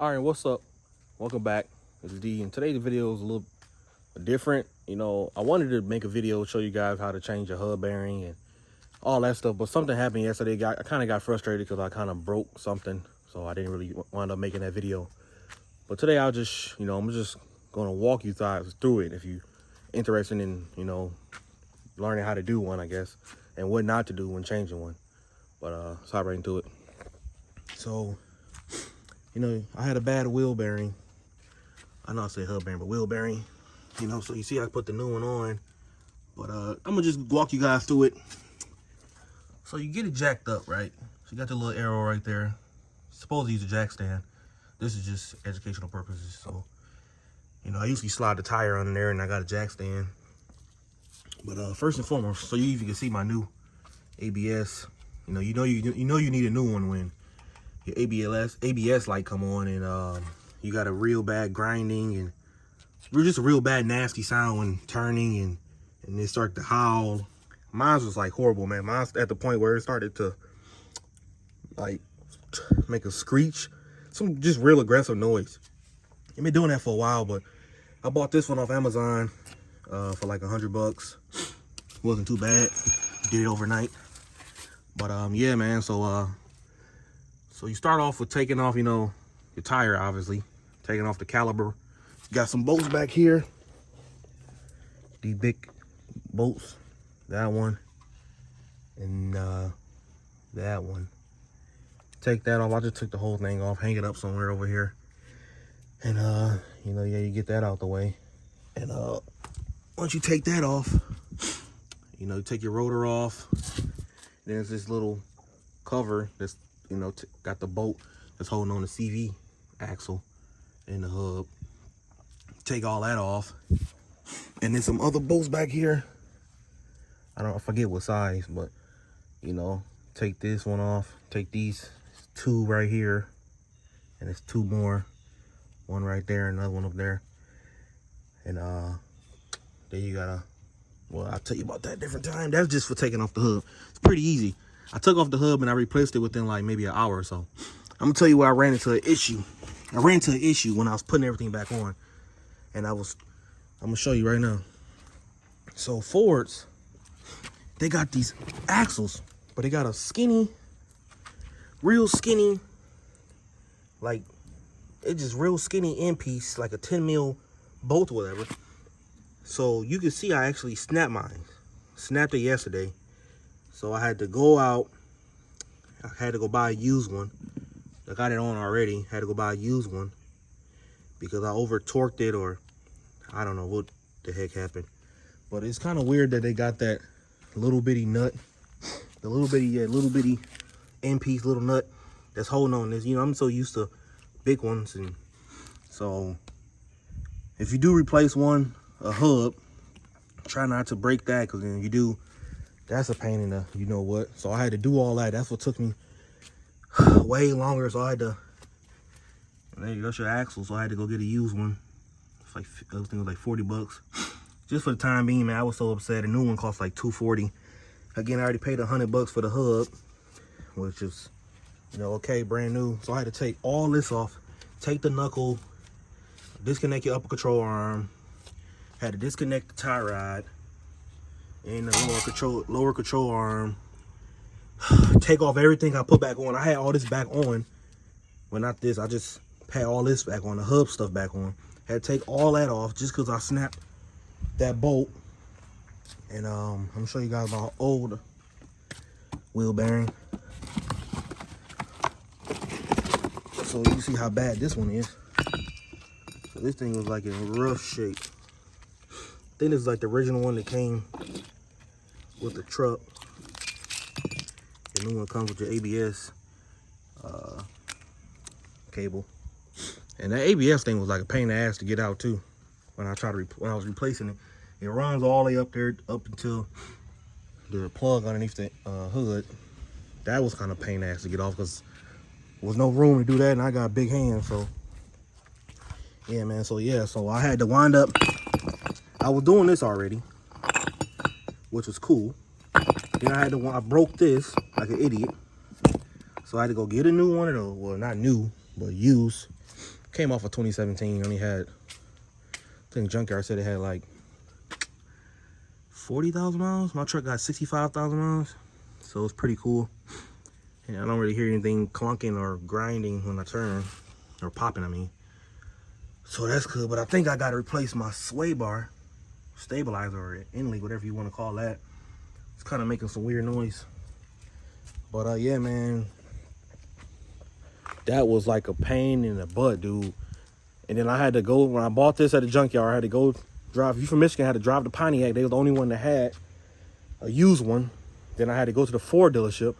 All right, what's up? Welcome back. It's D, and today's video is a little different. I wanted to make a video show you guys how to change a hub bearing and all that stuff, but something happened yesterday. I kind of got frustrated because I kind of broke something, so I didn't really wind up making that video. But today I'm just gonna walk you guys through it if you interested in learning how to do one, I guess, and what not to do when changing one. But let's hop right into it. So, I had a bad wheel bearing. I know I say hub bearing, but wheel bearing. So you see I put the new one on. But I'm gonna just walk you guys through it. So you get it jacked up, right? So you got the little arrow right there. You're supposed to use a jack stand. This is just educational purposes. So, I usually slide the tire under there and I got a jack stand. But first and foremost, so you can see my new ABS. You need a new one when your ABS light come on and you got a real bad grinding and just a real bad nasty sound when turning and it started to howl. Mine was like horrible, man. Mine's at the point where it started to like make a screech, some just real aggressive noise. I've been doing that for a while, but I bought this one off Amazon for like $100. Wasn't too bad. Did it overnight. But yeah, man. So you start off with taking off, your tire, obviously. Taking off the caliper. Got some bolts back here. These big bolts. That one. And that one. Take that off. I just took the whole thing off. Hang it up somewhere over here. And you get that out the way. And once you take that off, you take your rotor off. There's this little cover that's got the bolt that's holding on the CV axle and the hub. Take all that off, and then some other bolts back here. I forget what size, but take this one off. Take these two right here, and it's two more. One right there, another one up there, and then you gotta. Well, I'll tell you about that different time. That's just for taking off the hub. It's pretty easy. I took off the hub and I replaced it within like maybe an hour or so. I'm gonna tell you where I ran into an issue. I ran into an issue when I was putting everything back on. And I'm gonna show you right now. So Fords, they got these axles, but they got a skinny, real skinny, like it's just real skinny end piece, like a 10 mil bolt or whatever. So you can see I actually snapped mine. Snapped it yesterday. So I had to go out. I had to go buy a used one. I got it on already. Had to go buy a used one because I over torqued it, or I don't know what the heck happened. But it's kind of weird that they got that little bitty nut, the little bitty end piece, little nut that's holding on this. I'm so used to big ones, and so if you do replace a hub, try not to break that, because then you do, that's a pain in the you know what. So I had to do all that. That's what took me way longer. So I had to, that's your axle, so I had to go get a used one. It's like, those things was like $40 just for the time being, man. I was so upset. A new one cost like $240. Again, I already paid $100 for the hub, which is okay, brand new. So I had to take all this off, take the knuckle, disconnect your upper control arm, had to disconnect the tie rod and the lower control arm. Take off everything I put back on. I had all this back on. Well, not this. I just had all this back on, the hub stuff back on. Had to take all that off just because I snapped that bolt. And I'm gonna show you guys my old wheel bearing. So you can see how bad this one is. So this thing was like in rough shape. I think this is like the original one that came with the truck. The new one comes with your ABS cable, and that ABS thing was like a pain in the ass to get out too. When I was replacing it, it runs all the way up there up until the plug underneath the hood. That was kind of pain in the ass to get off because there was no room to do that, and I got big hands. So yeah, man. So I had to wind up. I was doing this already, which was cool. Then I broke this like an idiot. So I had to go get a new one, well, not new, but used. came off of 2017. Only had, I think junkyard said it had like 40,000 miles. My truck got 65,000 miles, so it's pretty cool. And I don't really hear anything clunking or grinding when I turn, or popping, I mean. So that's good, but I think I got to replace my sway bar, stabilizer, or inlay, whatever you want to call that. It's kind of making some weird noise. But yeah, man, that was like a pain in the butt, dude. And then I had to go, when I bought this at the junkyard, I had to go drive, if you're from Michigan, I had to drive to Pontiac. They were the only one that had a used one. Then I had to go to the Ford dealership,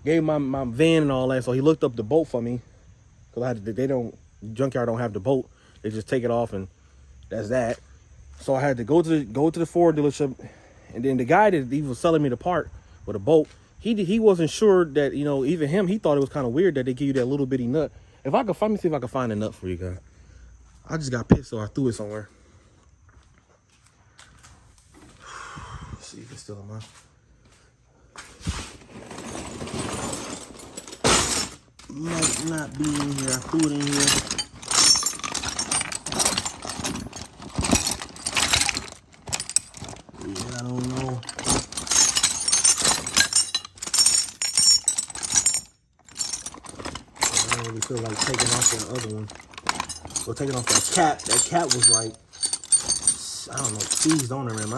gave my van and all that. So he looked up the bolt for me, because I had to, junkyard don't have the bolt. They just take it off and that's that. So I had to go to the Ford dealership, and then the guy that he was selling me the part with a bolt, he wasn't sure that, you know, even him, he thought it was kind of weird that they give you that little bitty nut. If I could find, let me see if I can find a nut for you guys. I just got pissed, so I threw it somewhere. Let's see if it's still in mine. Might not be in here. I threw it in here. Yeah, I don't know. I don't really feel like taking off that other one. Or taking off that cap. That cap was like, I don't know, seized on it, man.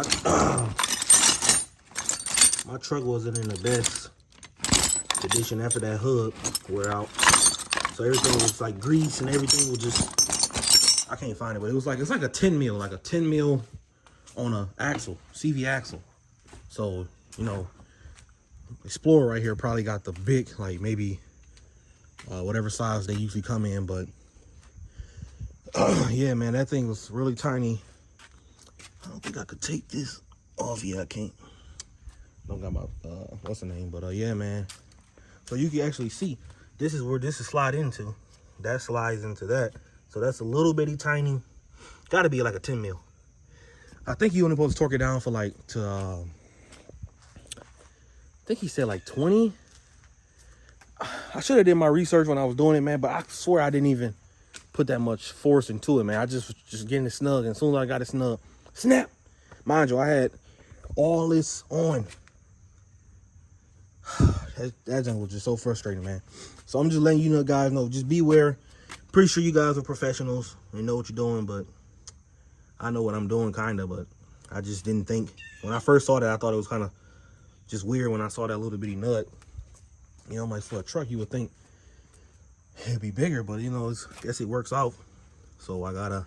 My truck wasn't in the best condition after that hub wore out. So everything was like grease and everything was just, I can't find it, but it was like, it's like a 10 mil, on a axle, CV axle. So, you know, Explorer right here probably got the big, like maybe whatever size they usually come in, but yeah, man, that thing was really tiny. I don't think I could take this off. Yeah, I can't. Don't got my what's the name, but yeah, man. So you can actually see this is where this is slide into. That slides into that. So that's a little bitty tiny. Got to be like a 10 mil. I think you only supposed to torque it down for like I think he said like 20. I should have did my research when I was doing it, man, but I swear I didn't even put that much force into it, man. I just getting it snug, and as soon as I got it snug, snap. Mind you, I had all this on. That junk was just so frustrating, man. So I'm just letting you know, guys, know, just beware. Pretty sure you guys are professionals and know what you're doing, but I know what I'm doing, kind of, but I just didn't think. When I first saw that, I thought it was kind of just weird when I saw that little bitty nut. You know, like for a truck, you would think it'd be bigger, but you know, I guess it works out. So I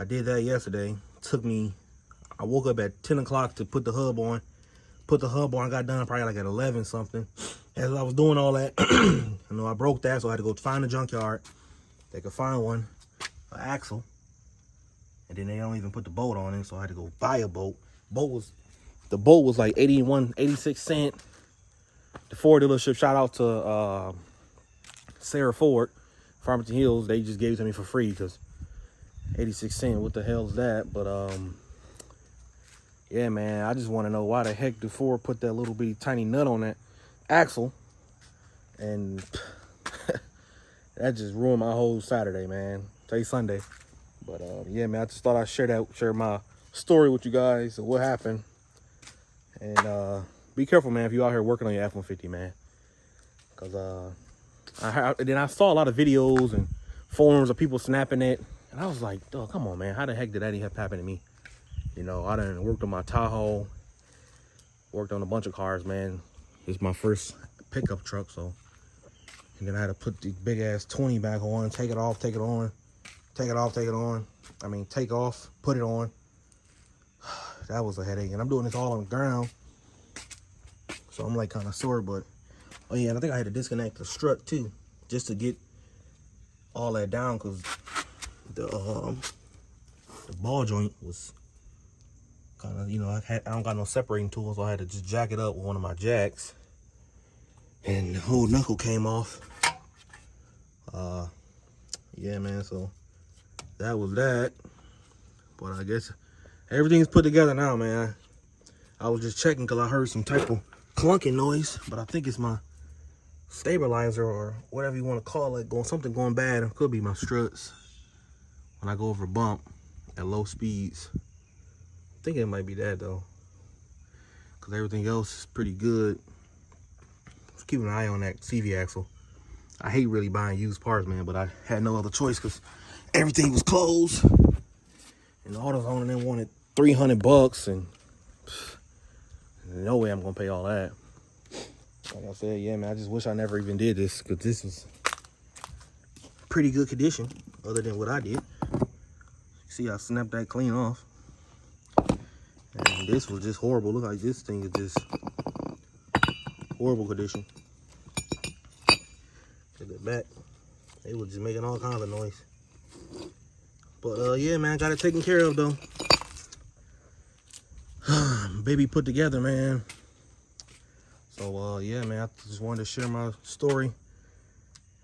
did that yesterday. Took me, I woke up at 10 o'clock to put the hub on. I got done probably like at 11 something. As I was doing all that, you know, I broke that, so I had to go find a junkyard. They could find one, an axle. And then they don't even put the bolt on it, so I had to go buy a bolt. The bolt was like 86 cents. The Ford dealership, shout out to Sarah Ford, Farmington Hills. They just gave it to me for free because 86 cents, what the hell is that? But yeah, man, I just want to know why the heck did Ford put that little bitty tiny nut on that axle, and that just ruined my whole Saturday, man. Today's Sunday, but yeah, man, I just thought I'd share my story with you guys of what happened, and be careful, man, if you out here working on your F-150, man, because then I saw a lot of videos and forums of people snapping it, and I was like, oh, come on, man, how the heck did that even happen to me? You know, I done worked on my Tahoe, worked on a bunch of cars, man. It's my first pickup truck, so. And then I had to put the big ass 20 back on, take it off, take it on, take it off, take it on. I mean, take off, put it on. That was a headache, and I'm doing this all on the ground. So I'm like kind of sore, but, oh yeah, and I think I had to disconnect the strut too, just to get all that down, because the ball joint was kind of, you know, I don't got no separating tools, so I had to just jack it up with one of my jacks, and the whole knuckle came off. Yeah, man, so that was that. But I guess everything's put together now, man. I was just checking because I heard some type of clunking noise, but I think it's my stabilizer or whatever you want to call it, something going bad. It could be my struts. when I go over a bump at low speeds. I think it might be that though, because everything else is pretty good. Just keep an eye on that CV axle. I hate really buying used parts, man, but I had no other choice because everything was closed. And the AutoZone and them wanted $300, and no way I'm gonna pay all that. Like I said, yeah, man, I just wish I never even did this, because this was pretty good condition other than what I did. See, I snapped that clean off. And this was just horrible. Look like this thing is just horrible condition. Look at back. They were just making all kinds of noise. But yeah, man, got it taken care of though. Baby put together, man. So yeah, man, I just wanted to share my story,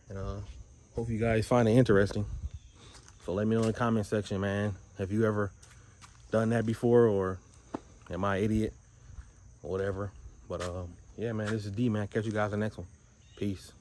and hope you guys find it interesting. So let me know in the comment section, man. Have you ever done that before, or am I an idiot or whatever? But yeah, man, this is D, man. Catch you guys in the next one. Peace.